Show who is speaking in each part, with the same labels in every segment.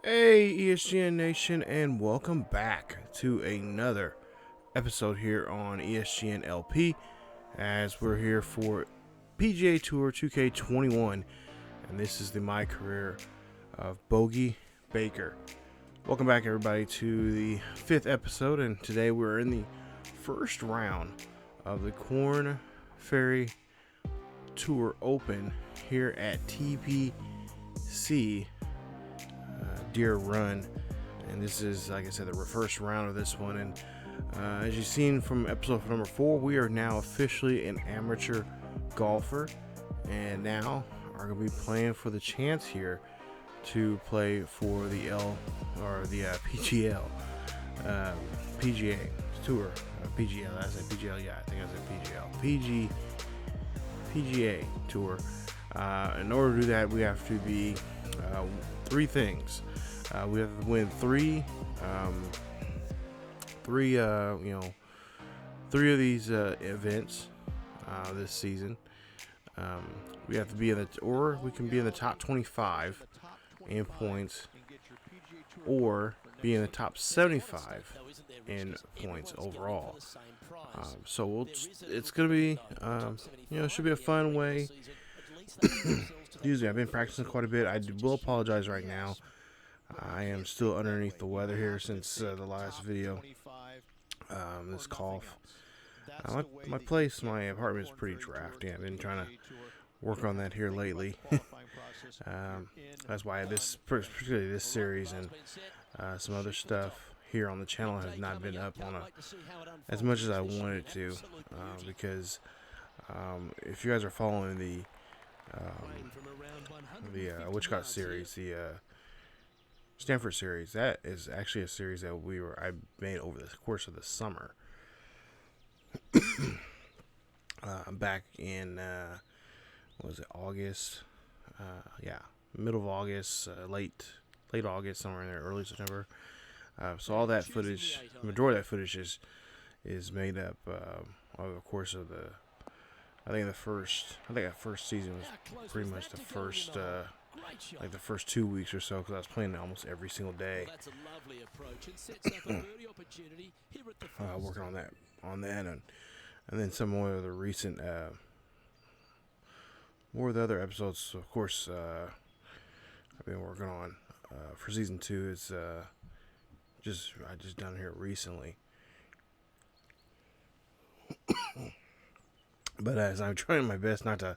Speaker 1: Hey, ESGN Nation, and welcome back to another episode here on ESGN LP, as we're here for PGA Tour 2K21, and this is the MyCareer of Bogey Baker. Welcome back, everybody, to the 5th episode, and today we're in the first round of the Korn Ferry Tour Open here at TPC Deere Run, and this is, like I said, the first round of this one. And as you've seen from episode number 4, we are now officially an amateur golfer, and now are going to be playing for the chance here to play for the PGA Tour. PGL, I said PGL, yeah, I think I said PGL. PGA Tour. In order to do that, we have to be three things. We have to win three of these events this season. We have to be we can be in the top 25 in points, or be in the top 75 in points overall. So it's gonna be, it should be a fun way. Excuse me, I've been practicing quite a bit. I will apologize right now. I am still underneath the weather here since the last video. This cough. My apartment is pretty drafty. I've been trying to work on that here lately. That's why particularly this series and some other stuff here on the channel has not been up on as much as I wanted to, because if you guys are following the Witchcott series, the Stanford series, that is actually a series that I made over the course of the summer. Back in August? Middle of August, late August, somewhere in there, early September. So all that footage, the majority of that footage is made up over the course of I think that first season was pretty much the first the first 2 weeks or so, because I was playing almost every single day. Working on that and then some more of the recent more of the other episodes, of course, I've been working on for season 2 is I just done here recently. But as I'm trying my best not to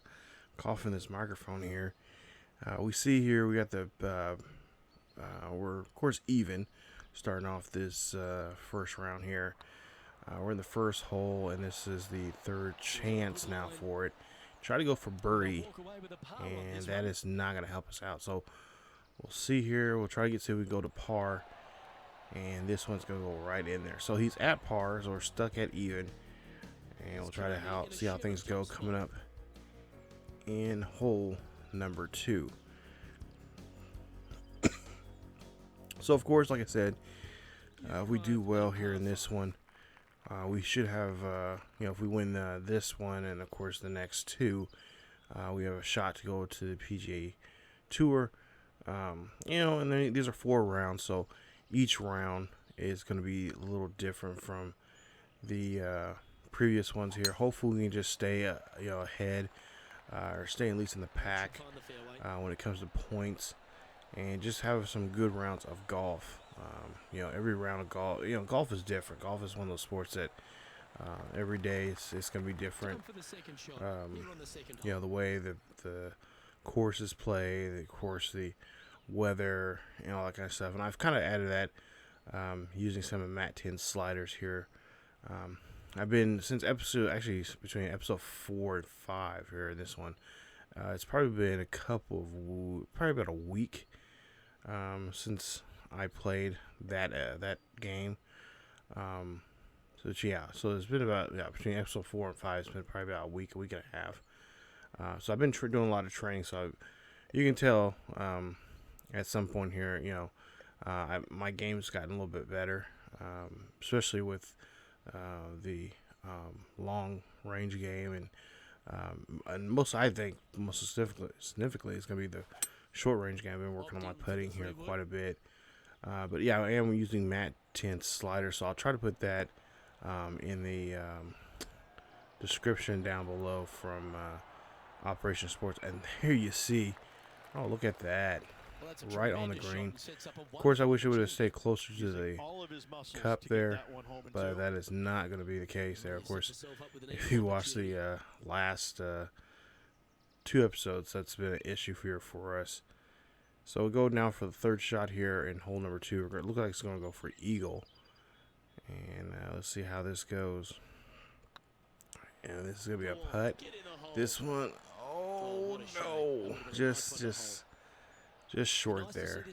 Speaker 1: cough in this microphone here, we see here we got we're of course even starting off this first round here. We're in the first hole, and this is the third chance now for it. Try to go for birdie, and that is not going to help us out. So we'll see here. We'll try to see if we go to par, and this one's going to go right in there. So he's at par, so we're stuck at even. And we'll try to see how things go coming up in hole number 2. So, of course, like I said, if we do well here in this one, we should have, if we win this one and, of course, the next 2, we have a shot to go to the PGA Tour. And then these are 4 rounds, so each round is going to be a little different from the previous ones here. Hopefully we can just stay ahead, or stay at least in the pack when it comes to points, and just have some good rounds of golf. Every round of golf, golf is different. Golf is one of those sports that every day it's going to be different. The way the courses play, the weather, all that kind of stuff. And I've kind of added that using some of Matt Tin's sliders here. I've been between episode 4 and 5 here in this one. It's probably been probably about a week since I played that game. So it's been about between episode 4 and 5. It's been probably about a week and a half. So I've been doing a lot of training. So you can tell at some point here, my game's gotten a little bit better, especially with the long range game, and most significantly it's going to be the short range game. I've been working on my putting here quite a bit. But yeah, I am using matte tint slider, so I'll try to put that in the description down below from Operation Sports. And there you see, oh, look at that, right on the green. Of course, I wish it would have stayed closer to the cup there, but that is not going to be the case there. Of course, if you watch the last 2 episodes, that's been an issue here for us. So we'll go now for the 3rd shot here in hole number 2. It looks like it's going to go for eagle. And let's see how this goes. And this is going to be a putt. This one, oh no, just short there.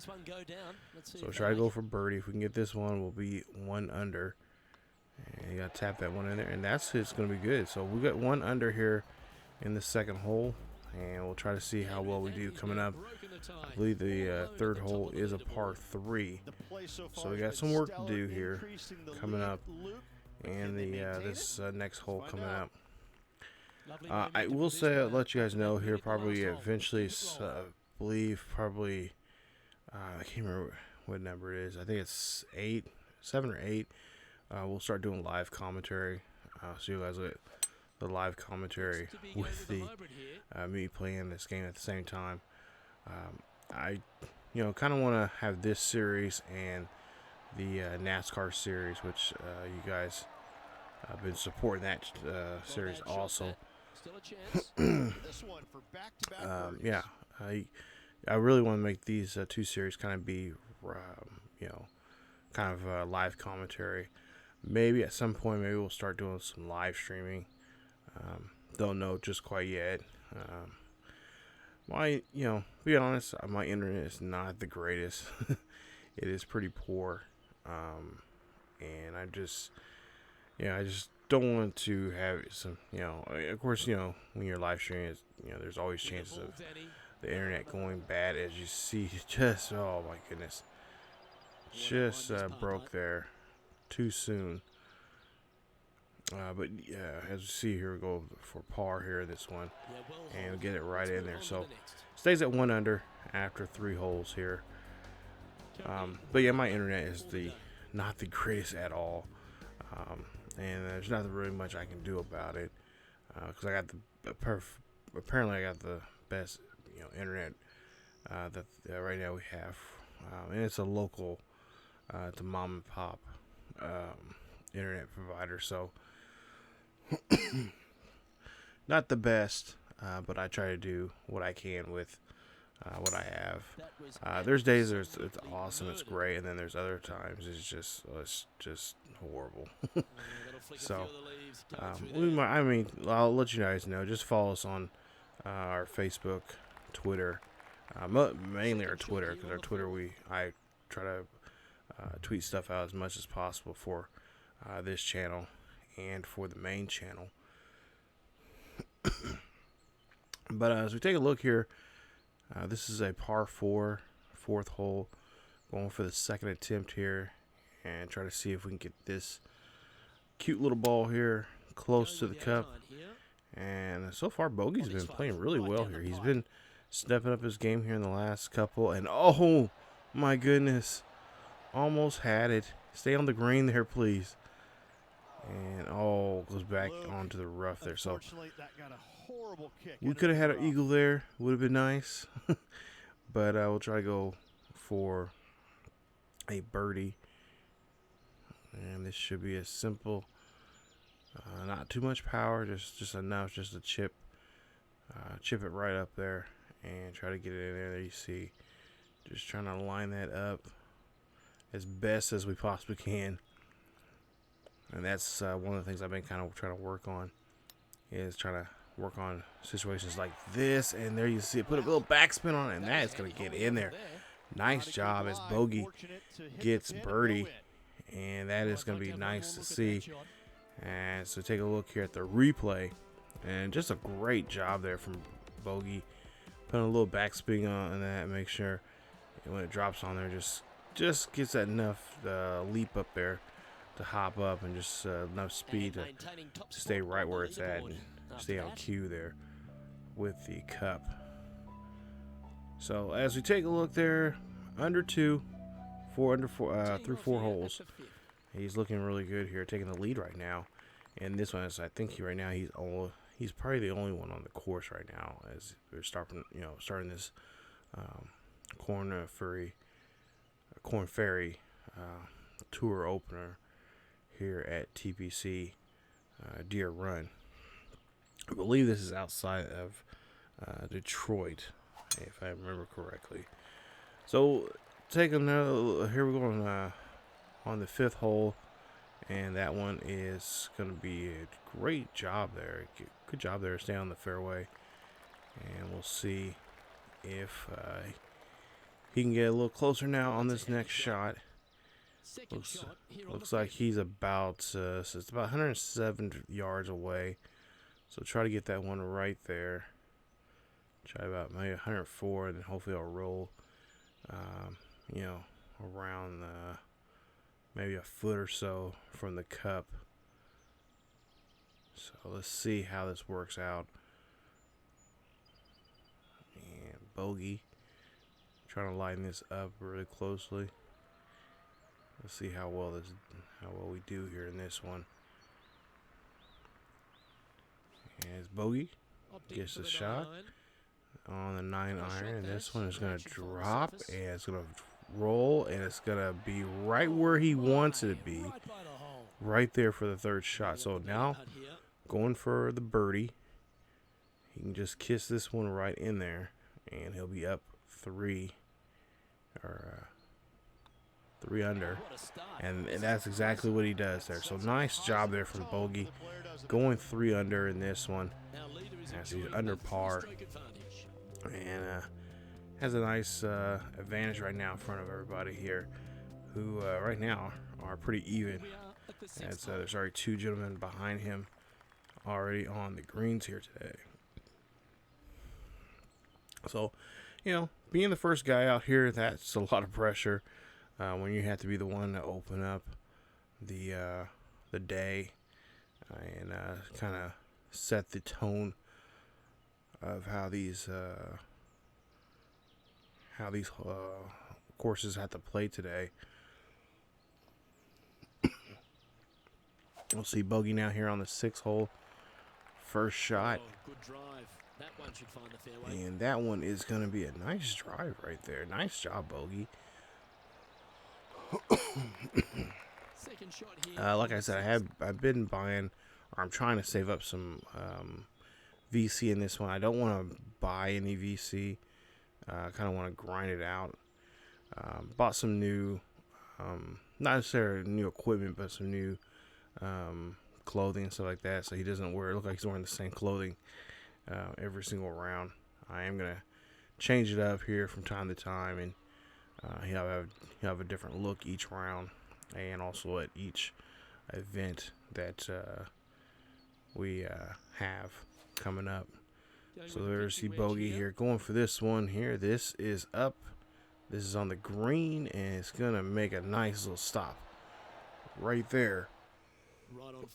Speaker 1: So try to go for birdie. If we can get this one, we'll be 1 under. And you got to tap that one in there. And it's going to be good. So we got 1 under here in the 2nd hole. And we'll try to see how well we do coming up. I believe the 3rd hole is a par 3. So we got some work to do here coming up. And this next hole coming up. I will say, I'll let you guys know here, probably eventually, I believe probably, I can't remember what number it is. I think it's 7 or 8. We'll start doing live commentary. So you guys get the live commentary with the me playing this game at the same time. I kind of want to have this series and the NASCAR series, which you guys have been supporting that series also. Yeah, I really want to make these 2 series kind of be kind of live commentary. Maybe at some point, maybe we'll start doing some live streaming. Don't know just quite yet. Be honest, my internet is not the greatest. It is pretty poor. And I just don't want to have some, of course, when you're live streaming, there's always chances of the internet going bad, as you see. Just, oh my goodness, just broke there too soon. But yeah, as you see here, we go for par here in this one, and we'll get it right in there. So stays at 1 under after 3 holes here. But yeah, my internet is not the greatest at all, and there's nothing really much I can do about it, because I got apparently I got the best internet that right now we have, and it's a local, it's a mom and pop internet provider, so not the best, but I try to do what I can with what I have. There's days it's awesome, it's great, and then there's other times it's just horrible. So I'll let you guys know. Just follow us on our Facebook, Twitter, mainly our Twitter, because our Twitter I try to tweet stuff out as much as possible for this channel and for the main channel. But as we take a look here, this is a par 4, 4th hole, going for the 2nd attempt here, and try to see if we can get this cute little ball here close to the cup. And so far, Bogey's been playing really well here. He's been stepping up his game here in the last couple, and oh my goodness, almost had it. Stay on the green there, please. And goes back onto the rough there. So we could have had an eagle there. Would have been nice. But we'll try to go for a birdie. And this should be a simple, not too much power, just enough, just to chip it right up there and try to get it in there. There you see, just trying to line that up as best as we possibly can. And that's one of the things I've been kind of trying to work on, is trying to work on situations like this. And there you see it, put a little backspin on it, and that is going to get in there. Nice job as Bogey gets birdie, and that is going to be nice to see. And so take a look here at the replay, and just a great job there from Bogey, putting a little backspin on that, make sure when it drops on there, just gets that enough leap up there to hop up, and just enough speed to stay right where it's at and stay on cue there with the cup. So as we take a look there, under 2 through 4 holes. He's looking really good here, taking the lead right now. And this one is, I think right now he's probably the only one on the course right now as they're starting this Korn Ferry Tour opener here at TPC Deere Run. I believe this is outside of Detroit, if I remember correctly. So take another. Here we're going on the 5th hole, and that one is going to be a great job there. Good job there, stay on the fairway, and we'll see if he can get a little closer now on this next shot. Looks like he's about so it's about 107 yards away. So try to get that one right there. Try about maybe 104, and then hopefully I'll roll, around maybe a foot or so from the cup. So let's see how this works out. And Bogey, trying to line this up really closely. Let's see how well we do here in this one. And Bogey gets the shot on the 9 iron, and this one is going to drop, and it's going to roll, and it's going to be right where he wants it to be, right there for the 3rd shot. So now going for the birdie, he can just kiss this one right in there, and he'll be up 3 under, and that's exactly what he does there. So nice job there from Bogey, going 3 under in this one as he's under par, and has a nice advantage right now in front of everybody here, who right now are pretty even. As there's already 2 gentlemen behind him already on the greens here today. So, being the first guy out here, that's a lot of pressure. When you have to be the one to open up the day and kind of set the tone of how these courses have to play today. We'll see Bogey now here on the 6th hole. First shot.
Speaker 2: Good drive. That one should find the fairway.
Speaker 1: And that one is going to be a nice drive right there. Nice job, Bogey.
Speaker 2: Second shot here.
Speaker 1: Like I said, I've been buying, or I'm trying to save up some VC in this one. I don't want to buy any VC. I kind of want to grind it out. Bought some new, not necessarily new equipment, but some new clothing and stuff like that, so he doesn't look like he's wearing the same clothing every single round. I am gonna change it up here from time to time, and he'll have a different look each round, and also at each event that we have coming up. So there's the Bogey here, going for this one here. This is up. This is on the green, and it's gonna make a nice little stop right there.
Speaker 2: Right on.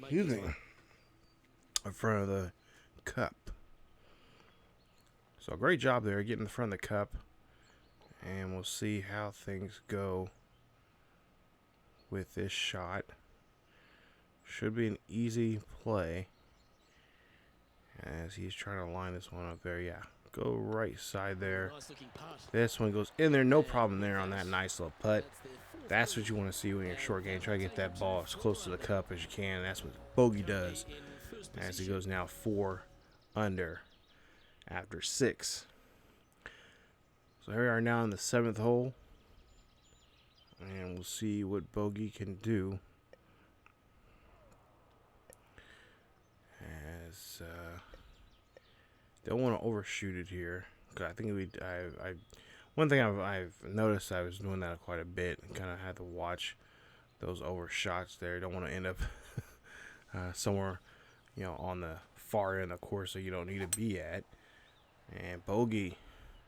Speaker 1: Excuse me. In front of the cup. So great job there, getting in front of the cup, and we'll see how things go with this shot. Should be an easy play as he's trying to line this one up there. Yeah, go right side there. This one goes in there, no problem there on that nice little putt. That's what you want to see when you're short game. Try to get that ball as close to the cup as you can. That's what Bogey does as he goes now 4 under after 6. So here we are now in the 7th hole, and we'll see what Bogey can do. As don't want to overshoot it here. I think one thing I've noticed, I was doing that quite a bit and kind of had to watch those overshots there. Don't want to end up somewhere, on the far end of the course that you don't need to be at. And Bogey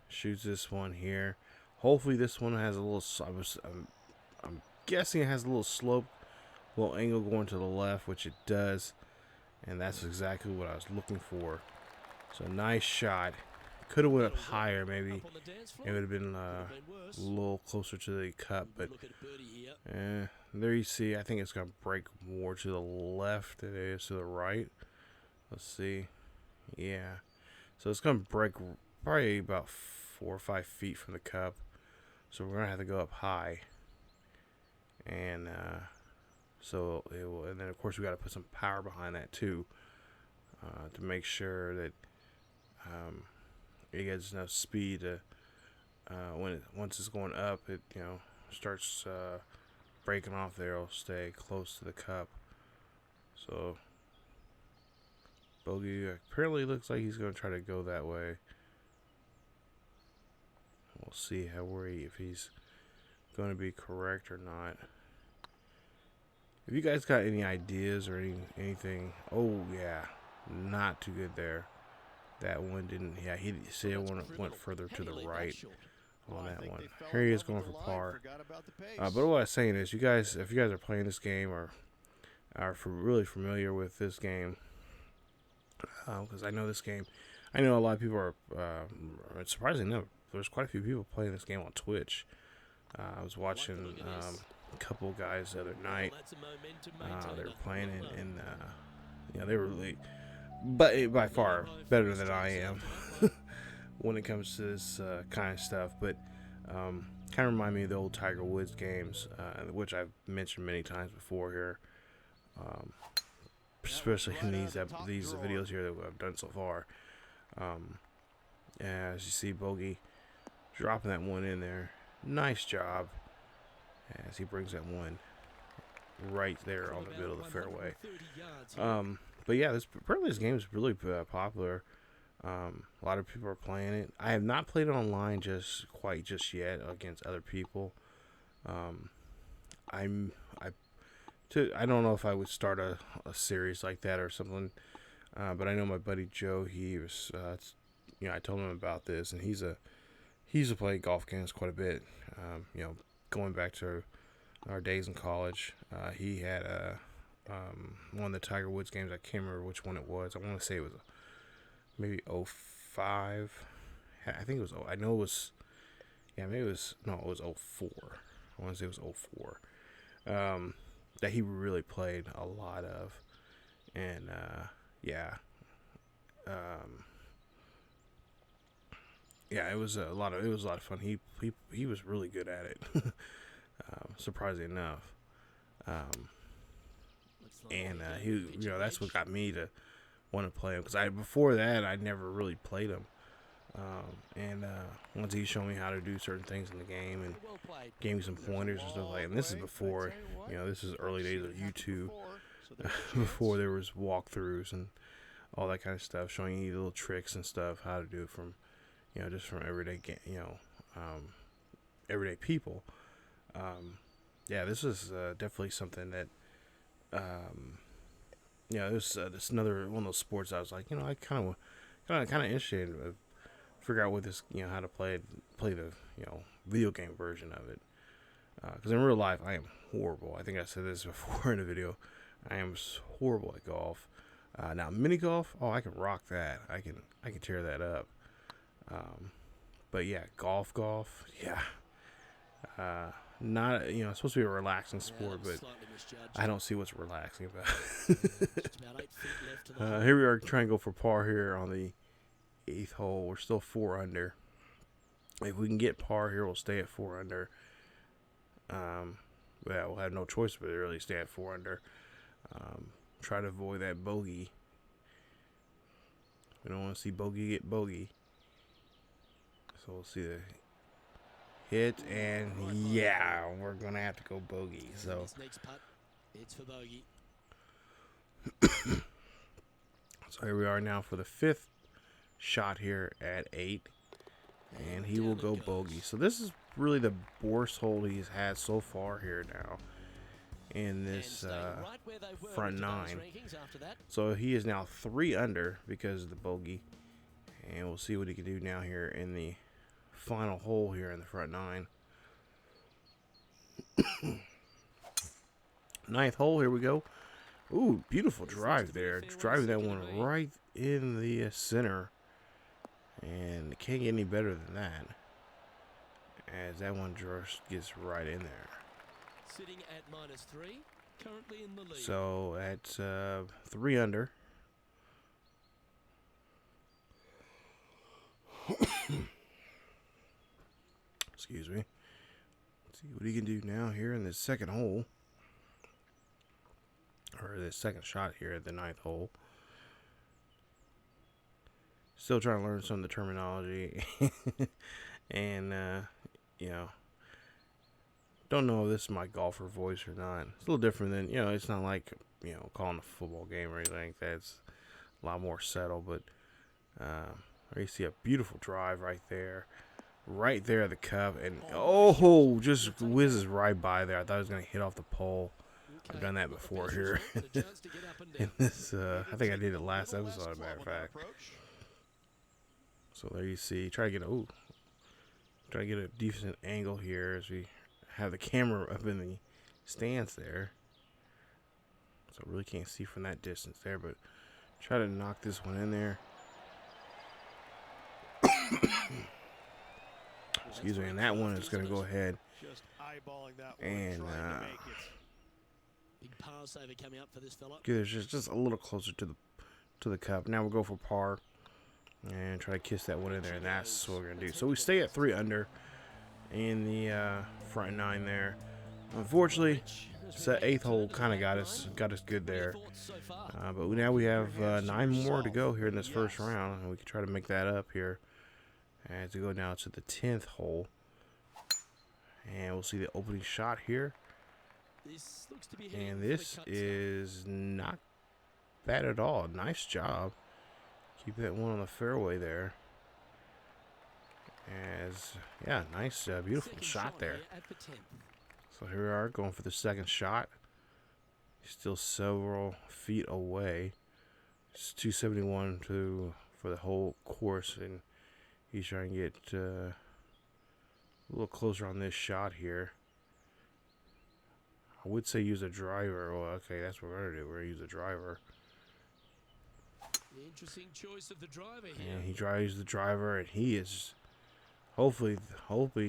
Speaker 1: shoots this one here. Hopefully this one has a little, I'm guessing it has a little slope, little angle going to the left, which it does. And that's exactly what I was looking for. So nice shot. could have went up higher, maybe
Speaker 2: Up on the dance floor.
Speaker 1: it would have been
Speaker 2: Could
Speaker 1: a
Speaker 2: have been worse.
Speaker 1: little closer to the cup. But
Speaker 2: Look at a birdie here.
Speaker 1: there you see, I think it's going to break more to the left than it is to the right. Let's see. Yeah. So it's going to break probably about 4 or 5 feet from the cup. So we're going to have to go up high. And so it will, and then of course we got to put some power behind that too, to make sure that it gets enough speed to once it's going up, it starts breaking off there. It'll stay close to the cup. So Bogey apparently looks like he's going to try to go that way. We'll see if he's going to be correct or not. If you guys got any ideas or anything, oh yeah, not too good there. That one didn't. Yeah, he said it went further to the right on that one. Here he is going for par. But what I was saying is, if you guys are playing this game or are really familiar with this game, because I know this game, I know a lot of people are. Surprisingly enough, there's quite a few people playing this game on Twitch. I was watching a couple guys the other night. They were playing it, and they were really, but by far better than I am when it comes to this kind of stuff. But kind of remind me of the old Tiger Woods games, which I've mentioned many times before here, especially in these videos here that I've done so far. As you see, Bogey dropping that one in there. Nice job as he brings that one right there on the middle of the fairway. But yeah, apparently this game is really popular. A lot of people are playing it. I have not played it online just yet against other people. I don't know if I would start a series like that or something. But I know my buddy Joe. He was, I told him about this, and he's played golf games quite a bit. Going back to our days in college, he had one of the Tiger Woods games. I can't remember which one it was. I want to say it was maybe 05. I think it was. I know it was. Yeah, maybe it was. No, it was 04. I want to say it was 04. That he really played a lot of, and yeah. Yeah, it was a lot of fun. He was really good at it, surprisingly enough. And that's what got me to want to play him, because before that I never really played him. And once he showed me how to do certain things in the game and gave me some pointers and stuff like that. And this is before, this is early days of YouTube, before there was walkthroughs and all that kind of stuff, showing you little tricks and stuff, how to do it from, just from everyday everyday people. Yeah, this is definitely something that, this another one of those sports I was like, I kind of interested in, figure out what this, how to play the, video game version of it. Because in real life, I am horrible. I think I said this before in a video. I am horrible at golf. Now mini golf, I can rock that. I can tear that up. But yeah, golf, yeah. Not, it's supposed to be a relaxing sport, but I don't see what's relaxing about it. Here we are trying to go for par here on the 8th hole. We're still 4 under. If we can get par here, we'll stay at 4 under. We'll have no choice but to really stay at 4 under. Try to avoid that bogey. We don't want to see bogey get bogey. So we'll see the hit, and yeah, we're gonna have to go bogey. So
Speaker 2: it's for bogey.
Speaker 1: So here we are now for the 5th shot here at 8, and he will go bogey. So this is really the worst hole he's had so far here now in this front 9. So he is now 3 under because of the bogey, and we'll see what he can do now here in the final hole here in the front 9. 9th hole, here we go. Ooh, beautiful drive there. Driving that one right in the center. And it can't get any better than that, as that one just gets right in there.
Speaker 2: Sitting at -3, currently in the lead.
Speaker 1: So at 3 under. Excuse me. Let's see what he can do now here in this second hole. Or this second shot here at the 9th hole. Still trying to learn some of the terminology. And, you know, don't know if this is my golfer voice or not. It's a little different than, it's not like, calling a football game or anything like that. It's a lot more settled. But you see a beautiful drive right there. Right there at the cup. And, just whizzes right by there. I thought it was going to hit off the pole. I've done that before here. In this, I think I did it last episode, as a matter of fact. So there you see. Try to get a decent angle here as we have the camera up in the stands there. So I really can't see from that distance there, but try to knock this one in there. Excuse me, and that one is going to go ahead and
Speaker 2: big pass over coming up for this fella.
Speaker 1: get it just a little closer to the cup. Now we'll go for par and try to kiss that one in there, and that's what we're going to do. So we stay at 3 under in the front 9 there. Unfortunately, that 8th hole kind of got us good there. But now we have 9 more to go here in this first round, and we can try to make that up here as we go now to the 10th hole. And we'll see the opening shot here. And this is not bad at all. Nice job. Keep that one on the fairway there. Nice, beautiful shot there. So here we are going for the second shot. Still several feet away. It's 271 for the whole course, and he's trying to get a little closer on this shot here. I would say use a driver. Well, okay, that's what we're going to do. We're going to use a driver.
Speaker 2: The interesting choice of the driver here.
Speaker 1: And he drives the driver, and he is hoping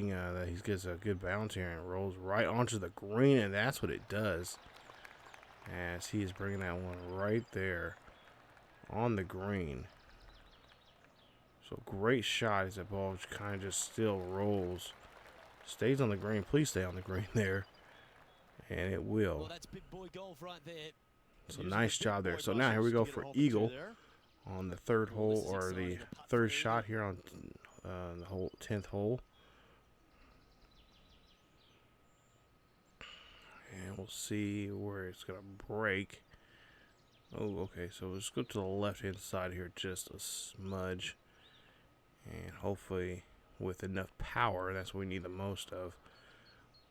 Speaker 1: that he gets a good bounce here and rolls right onto the green, and that's what it does. As he is bringing that one right there on the green. So great shot as that ball kind of just still rolls. Stays on the green. Please stay on the green there. And it will.
Speaker 2: Well, that's big boy golf right there.
Speaker 1: So nice job there. So now here we go for eagle on the 3rd hole, or the 3rd shot here on the whole 10th hole. And we'll see where it's going to break. Oh, okay. So let's go to the left-hand side here, just a smudge. And hopefully with enough power, that's what we need the most of,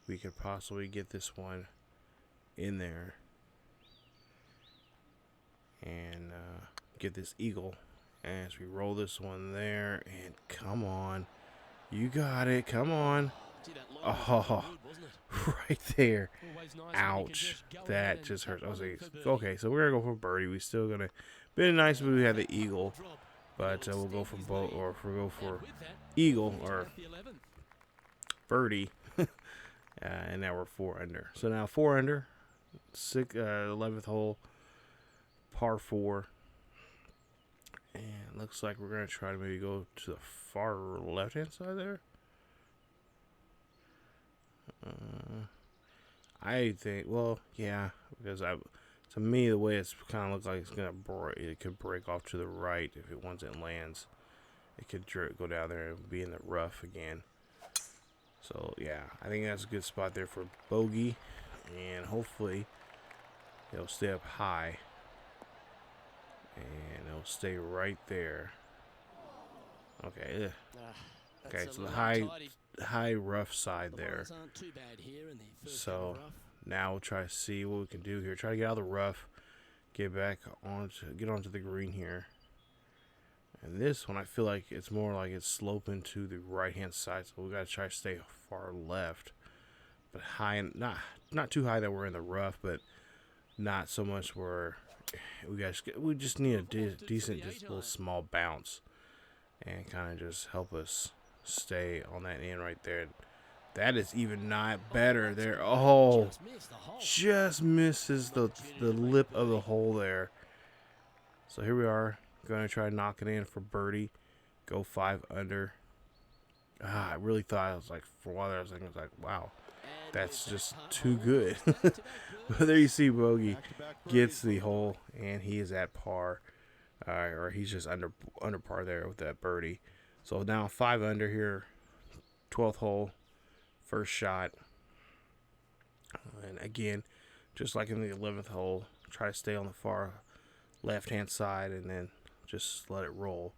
Speaker 1: we could possibly get this one in there and get this eagle as we roll this one there. And come on, you got it, come on. Oh, right there. Ouch, that just hurts. Okay, so we're gonna go for birdie. We still gonna been nice, but we had the eagle, but we'll go for both, or if we go for eagle or birdie. And now we're 4 under. So now 4 under, 11th hole, par 4. And looks like we're going to try to maybe go to the far left-hand side there. I think, well, yeah, because to me, the way it's kind of looks like it's going to break, it could break off to the right if it once it lands. It could go down there and be in the rough again. So, yeah, I think that's a good spot there for bogey, and hopefully it'll stay up high, and it'll stay right there. Okay, okay, so the high rough side there. So now we'll try to see what we can do here. Try to get out of the rough, get onto the green here. And this one, I feel like it's more like it's sloping to the right-hand side, so we got to try to stay far left, but high, and not too high that we're in the rough, but not so much where we just need a decent, just little small bounce. and kind of just help us stay on that end right there. That is even not better there. Oh, just misses the lip of the hole there. So here we are, going to try to knock it in for birdie. Go 5 under. I really thought, I was like, for a while there, I was like, wow, that's just too good. But there you see Bogey gets the hole, and he is at par. Or he's just under par there with that birdie. So now 5 under here, 12th hole, first shot. And again, just like in the 11th hole, try to stay on the far left-hand side and then just let it roll.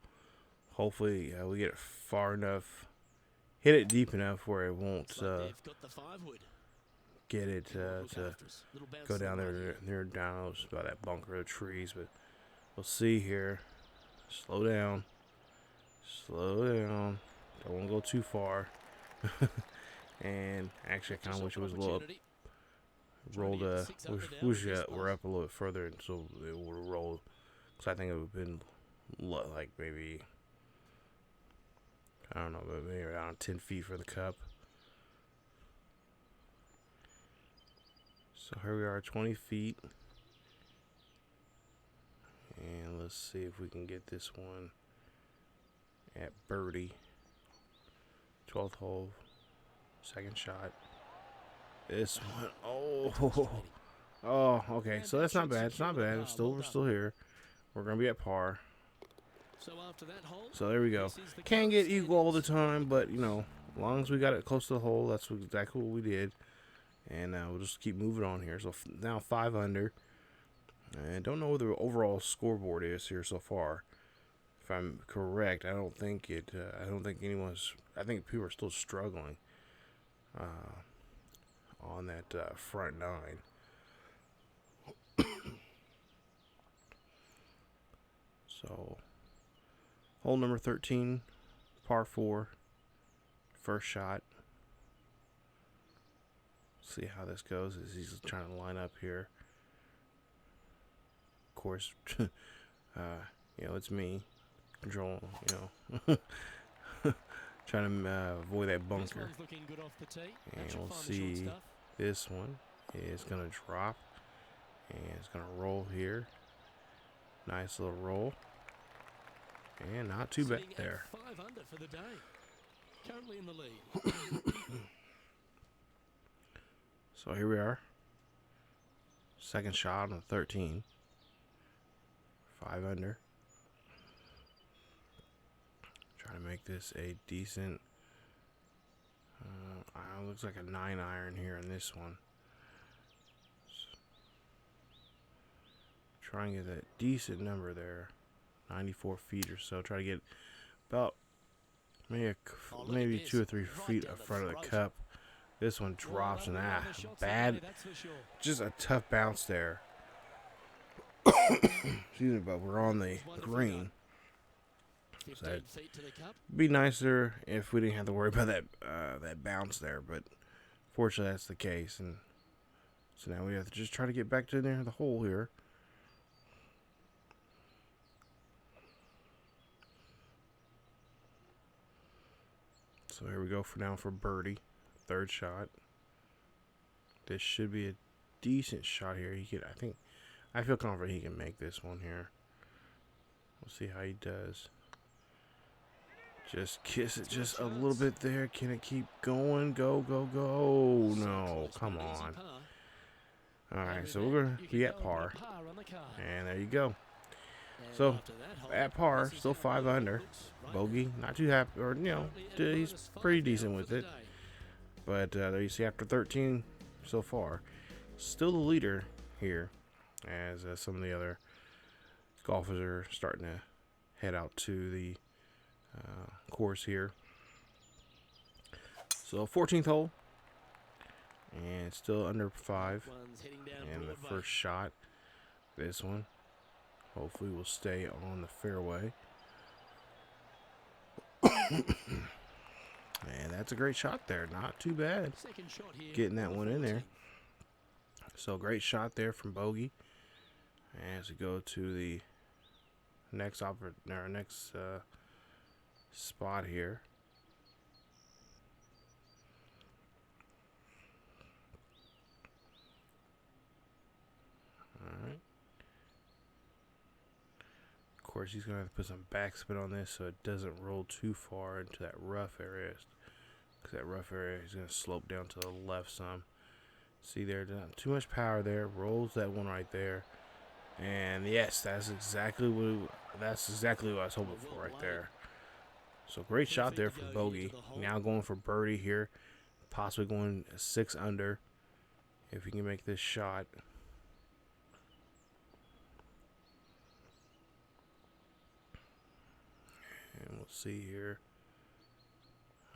Speaker 1: Hopefully we get it far enough, hit it deep enough where it won't get it to go down there down by that bunker of trees. But we'll see here. Slow down. Slow down. Don't want to go too far. And actually, I kind of wish it was a little up, rolled. Wish we're up a little bit further, and so it would have rolled. Because I think it would have been like maybe, I don't know, but maybe around 10 feet for the cup. So here we are, 20 feet. And let's see if we can get this one at birdie. 12th hole, second shot. This one, oh, okay. So that's not bad. It's not bad. We're still here. We're gonna be at par. So there we go. Can't get equal all the time, but you know, as long as we got it close to the hole, that's exactly what we did. And we'll just keep moving on here. So now 5 under. And don't know what the overall scoreboard is here so far. If I'm correct, I don't think it. I don't think anyone's. I think people are still struggling on that front 9. So, hole number 13, par 4, first shot. See how this goes as he's trying to line up here. Of course, you know, it's me controlling, you know, trying to avoid that bunker. And we'll see, this one is going to drop, and it's going to roll here. Nice little roll. And not too bad there.
Speaker 2: 5 under for the day. Currently in the lead.
Speaker 1: So here we are. Second shot on the 13. 5 under. Trying to make this a decent. Looks like a 9 iron here in this one. Try and get that decent number there. 94 feet or so. Try to get about maybe 2 or 3 feet in front of the cup. This one drops and bad. Just a tough bounce there. Excuse me, but we're on the green. So it'd be nicer if we didn't have to worry about that bounce there, but fortunately that's the case. And so now we have to just try to get back to the hole here. So here we go for birdie. Third shot. This should be a decent shot here. I feel confident he can make this one here. We'll see how he does. Just kiss it just a little bit there. Can it keep going? Go, go, go. No, come on. Alright, so we're going to be at par. And there you go. So, at par, still 5 under. Bogey, not too happy, or, you know, he's pretty decent with it. But there you see, after 13 so far, still the leader here, as some of the other golfers are starting to head out to the course here. So 14th hole, and still under 5. And the first shot, this one, hopefully will stay on the fairway. And that's a great shot there. Not too bad. Getting that one in there. So great shot there from Bogey. As we go to the next spot here. All right. Of course, he's going to have to put some backspin on this so it doesn't roll too far into that rough area. Because that rough area is going to slope down to the left some. See there, not too much power there. Rolls that one right there. And yes, that's exactly what I was hoping for right there. So great shot there from Bogey. Now going for birdie here. Possibly going 6 under if he can make this shot. And we'll see here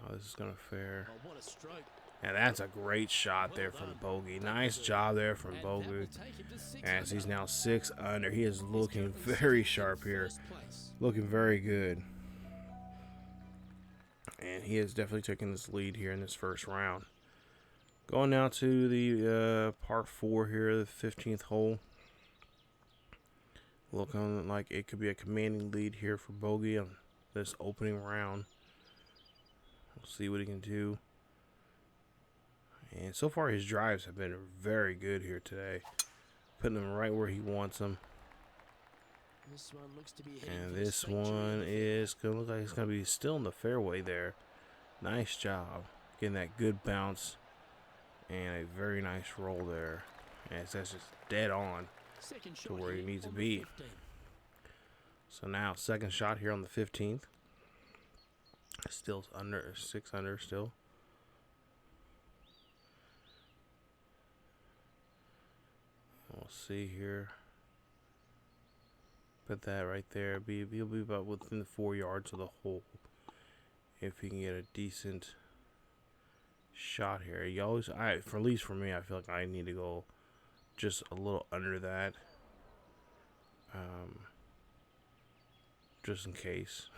Speaker 1: how this is going to fare.
Speaker 2: Oh, what a stroke.
Speaker 1: And that's a great shot there from Bogey. Nice job there from Bogey. As he's now 6 under. He is looking very sharp here. Looking very good. And he is definitely taking this lead here in this first round. Going now to the par 4 here, the 15th hole. Looking like it could be a commanding lead here for Bogey on this opening round. We'll see what he can do. And so far his drives have been very good here today. Putting them right where he wants them.
Speaker 2: This one looks to be
Speaker 1: And this one is going to look like it's going to be still in the fairway there. Nice job. Getting that good bounce. And a very nice roll there. And that's just dead on to where he needs to be. So now second shot here on the 15th. Still under 6 under still. We'll see here. Put that right there. He'll be about within the 4 yards of the hole. If he can get a decent shot here. You always, at least for me, I feel like I need to go just a little under that. Just in case.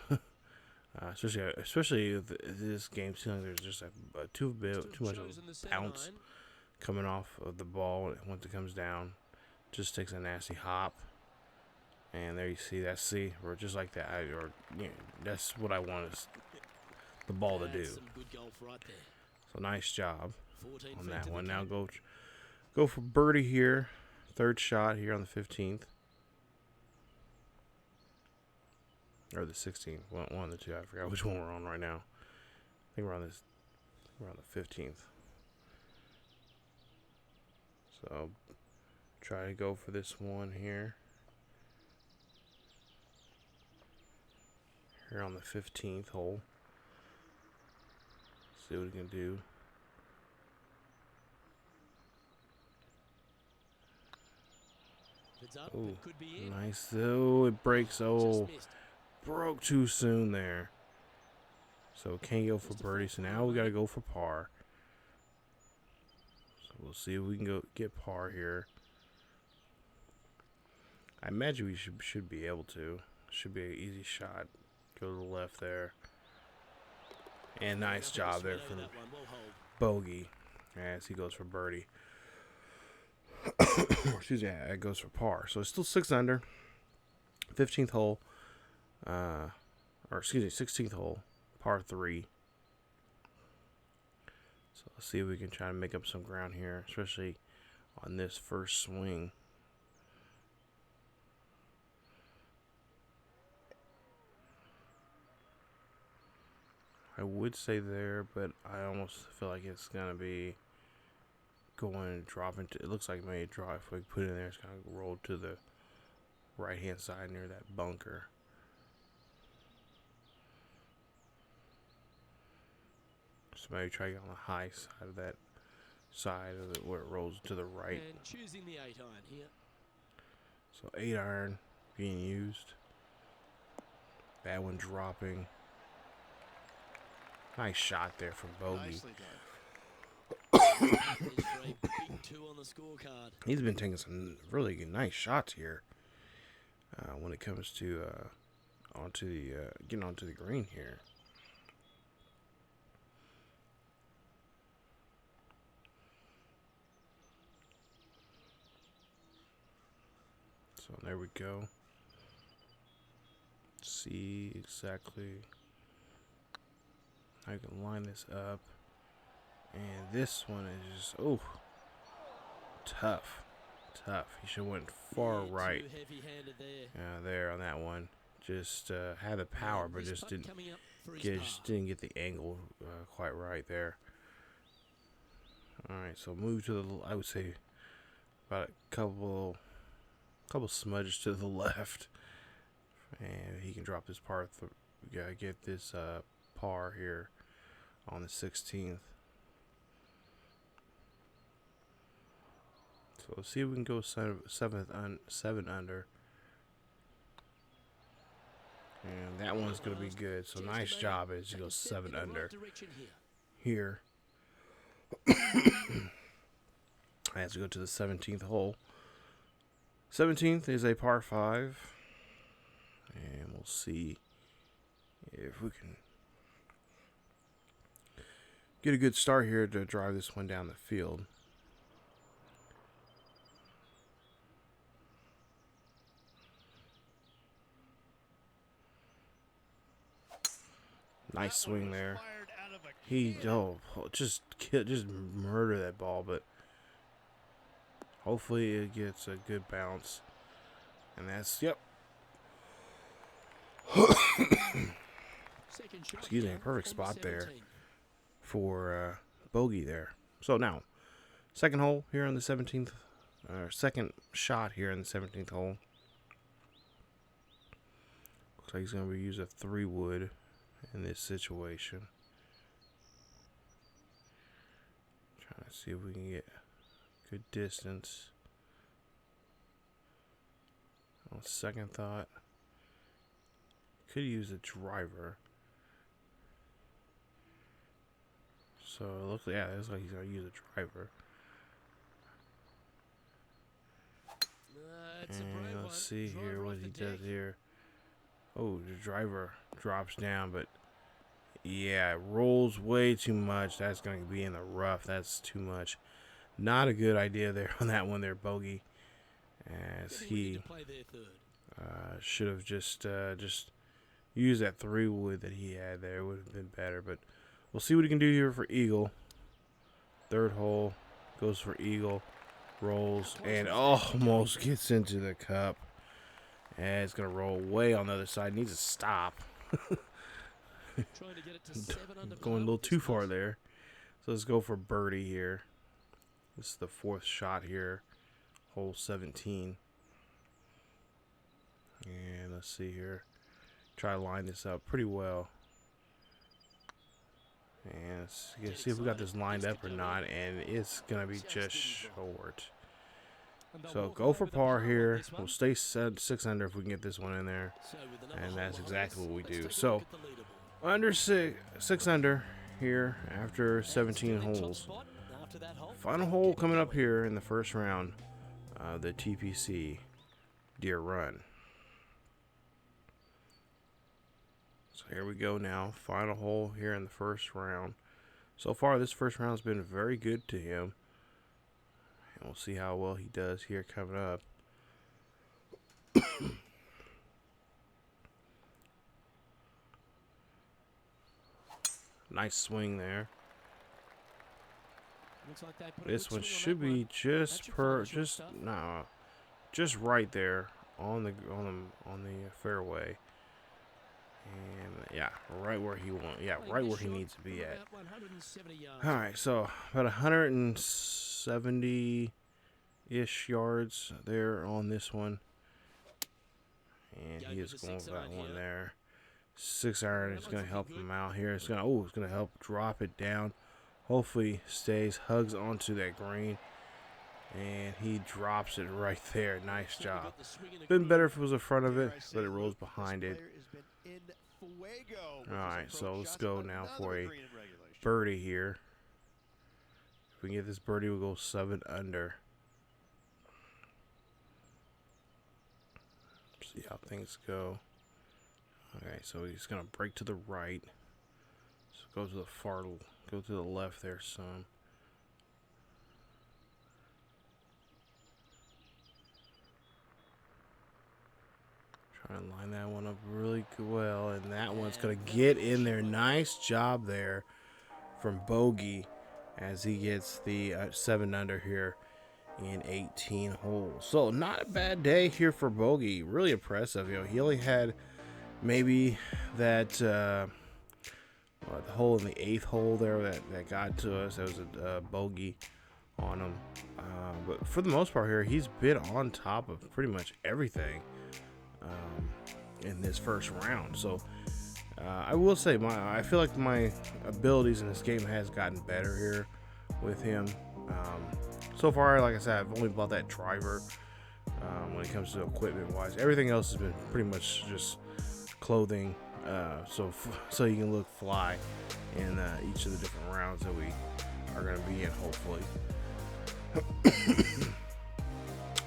Speaker 1: Especially if this game seems like there's just too much of a bounce coming off of the ball once it comes down. Just takes a nasty hop. And there you see that. See, or just like that. That's what I want is the ball to do. So nice job on that one. Now go for birdie here. Third shot here on the 15th. Or the 16th. One of the two. I forgot which one we're on right now. I think we're on the 15th. So try to go for this one here. Here on the 15th hole. See what we can do. Ooh, nice though. It breaks. Oh, broke too soon there. So can't go for birdie. So now we got to go for par. So we'll see if we can get par here. I imagine we should be able to. Should be an easy shot. Go to the left there. And nice job there from Bogey as he goes for birdie. Excuse me, it goes for par. So it's still 6 under. 15th hole. Or excuse me, 16th hole. Par 3. So let's see if we can try to make up some ground here, especially on this first swing. I would say there, but I almost feel like it's going to be going and dropping. It looks like maybe draw. If we put it in there, it's going to roll to the right-hand side near that bunker. So maybe try to get on the high side of that side of it where it rolls to the right.
Speaker 2: And choosing the 8-iron here.
Speaker 1: So 8-iron being used. That one dropping. Nice shot there from Bogey. He's been taking some really good, nice shots here when it comes to getting onto the green here. So there we go. See exactly I can line this up. And this one is just, oh, tough. He should have went far right. There on that one. Just had the power, but just didn't get the angle quite right there. All right, so move to the, I would say about a couple smudges to the left, and he can drop this par. We gotta get this par here on the 16th. So let's see if we can go 7 under. And that one's going to be good. So nice job as you go 7 under here. As we go to the 17th hole. 17th is a par 5. And we'll see if we can get a good start here to drive this one down the field. Nice swing there. He just murder that ball, but hopefully it gets a good bounce. And that's excuse me, perfect spot there for bogey there. So now, second hole here on the 17th, second shot here in the 17th hole. Looks like he's going to use a 3-wood in this situation. Trying to see if we can get good distance. On second thought, could use a driver. So it looks like he's gonna use a driver. And let's see here what he does here. Oh, the driver drops down, but yeah, it rolls way too much. That's going to be in the rough. That's too much. Not a good idea there on that one there, bogey. As he should have just used that 3-wood that he had there. It would have been better, but we'll see what he can do here for eagle. Third hole, goes for eagle, rolls, and almost gets into the cup. And it's going to roll way on the other side. Needs to stop. Going a little too far there. So let's go for birdie here. This is the 4th shot here. Hole 17. And let's see here. Try to line this up pretty well. And let's see if we got this lined up or not. And it's going to be just short. So go for par here. We'll stay 6 under if we can get this one in there. And that's exactly what we do. So under 6 under here after 17 holes. Final hole coming up here in the first round of the TPC Deere Run. So here we go now. Final hole here in the first round. So far this first round has been very good to him. And we'll see how well he does here coming up. Nice swing there. This one should be just right there on the fairway. And yeah, right where he wants. Yeah, right where he needs to be at. All right, so about 170-ish yards there on this one. And he is going for that one there. 6 iron is going to help him out here. It's going to help drop it down. Hopefully stays, hugs onto that green. And he drops it right there. Nice job. Been better if it was in front of it, but it rolls behind it. Alright, so let's go now for a birdie here. If we can get this birdie, we'll go 7 under. See how things go. Okay, so he's gonna break to the right. So go to the left there some. Trying to line that one up really well, and that one's going to get in there. Nice job there from Bogey as he gets the 7 under here in 18 holes. So not a bad day here for Bogey. Really impressive. You know, he only had maybe that the hole in the 8th hole there that got to us. That was a bogey on him. But for the most part here, he's been on top of pretty much everything in this first round. So I will say I feel like my abilities in this game has gotten better here with him. So far, like I said, I've only bought that driver when it comes to equipment wise. Everything else has been pretty much just clothing, so you can look fly in each of the different rounds that we are going to be in, hopefully.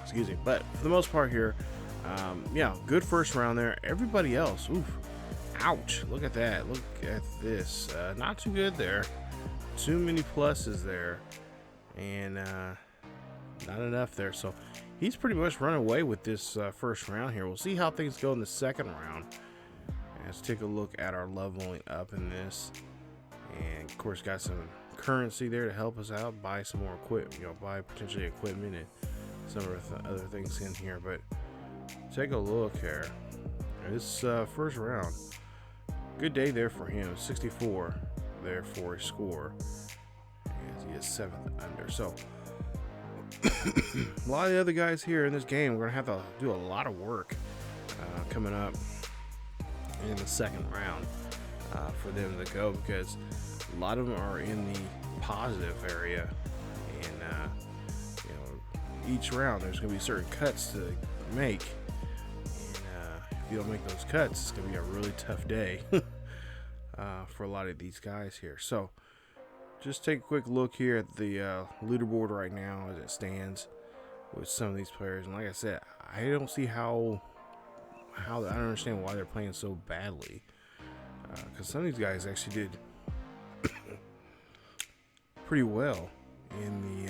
Speaker 1: Excuse me. But for the most part here, yeah, good first round there. Everybody else, oof, ouch, look at that, look at this, not too good there. Too many pluses there, and not enough there. So he's pretty much run away with this first round here. We'll see how things go in the second round. Let's take a look at our leveling up in this, and of course got some currency there to help us out, buy some more equipment, buy potentially equipment and some other things in here. But take a look here. This first round, good day there for him. 64 there for a score, as he is 7th under. So a lot of the other guys here in this game, we're gonna have to do a lot of work coming up in the second round for them to go, because a lot of them are in the positive area, and each round there's going to be certain cuts to make, and if you don't make those cuts, it's going to be a really tough day for a lot of these guys here. So just take a quick look here at the leaderboard right now as it stands with some of these players, and like I said, I don't see how I don't understand why they're playing so badly, because some of these guys actually did pretty well in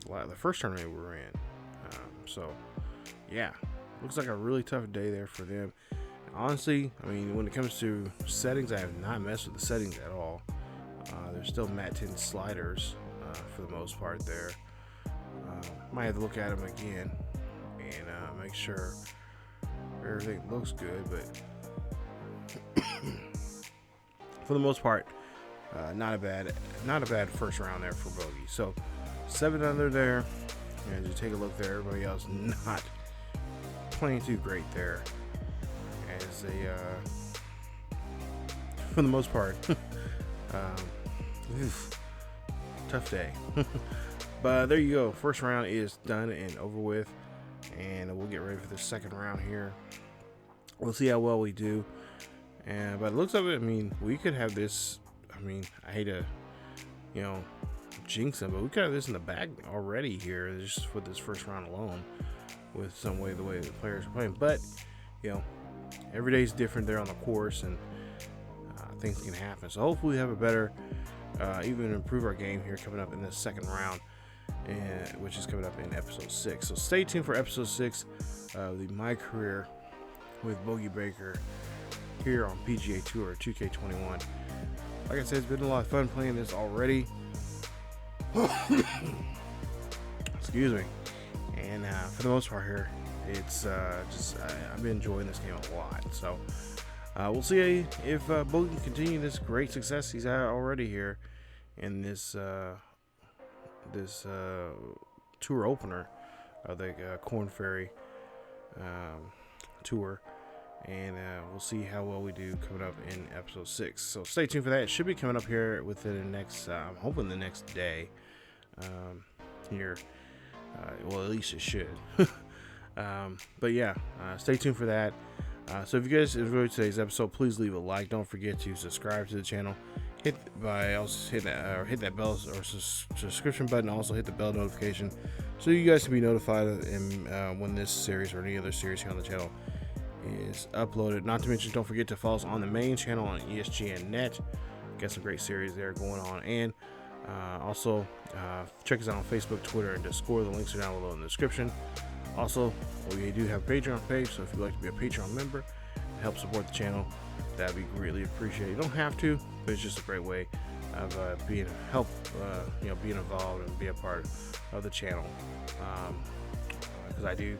Speaker 1: the first tournament we were in. So yeah, looks like a really tough day there for them. Honestly, I mean, when it comes to settings, I have not messed with the settings at all. They're still Mat 10 sliders for the most part there. Might have to look at them again and make sure everything looks good, but for the most part, not a bad first round there for Bogey. So 7 under there, and you take a look there, everybody else not playing too great there, as they for the most part tough day. But there you go, first round is done and over with, and we'll get ready for the second round here. We'll see how well we do, and by the looks of it, I mean, we could have this. I mean, I hate to jinx them, but we could have this in the bag already here, just for this first round alone, with the way the players are playing. But every day is different there on the course, and things can happen. So hopefully we have a better, even improve our game here coming up in the second round, which is coming up in episode 6. So stay tuned for episode 6 of the MyCareer with Bogey Baker here on PGA Tour 2K21. Like I said, it's been a lot of fun playing this already. Excuse me. And for the most part here, it's I've been enjoying this game a lot. So we'll see if Bogey can continue this great success he's had already here in this tour opener of the Korn Ferry tour, and we'll see how well we do coming up in episode 6. So stay tuned for that. It should be coming up here within the next I'm hoping the next day here. Well, at least it should. But yeah, stay tuned for that. So if you guys enjoyed today's episode, please leave a like. Don't forget to subscribe to the channel. Hit that bell or subscription button. Also hit the bell notification so you guys can be notified when this series or any other series here on the channel is uploaded. Not to mention, don't forget to follow us on the main channel on ESGNet. Got some great series there going on, and also check us out on Facebook, Twitter, and Discord. The links are down below in the description. Also, we do have a Patreon page, so if you'd like to be a Patreon member and help support the channel, that'd be greatly appreciated. You don't have to, but it's just a great way of being involved and be a part of the channel. Because I do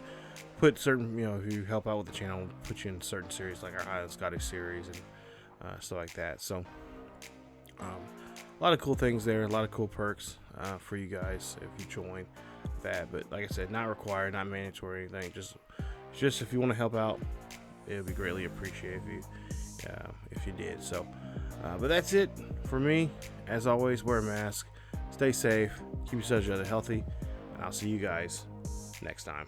Speaker 1: put certain, if you help out with the channel, put you in certain series like our Highland Scottish series and stuff like that. So a lot of cool things there, a lot of cool perks for you guys if you join that. But like I said, not required, not mandatory, anything. Just if you want to help out, it would be greatly appreciated if you did. So, but that's it for me. As always, wear a mask, stay safe, keep yourselves healthy, and I'll see you guys next time.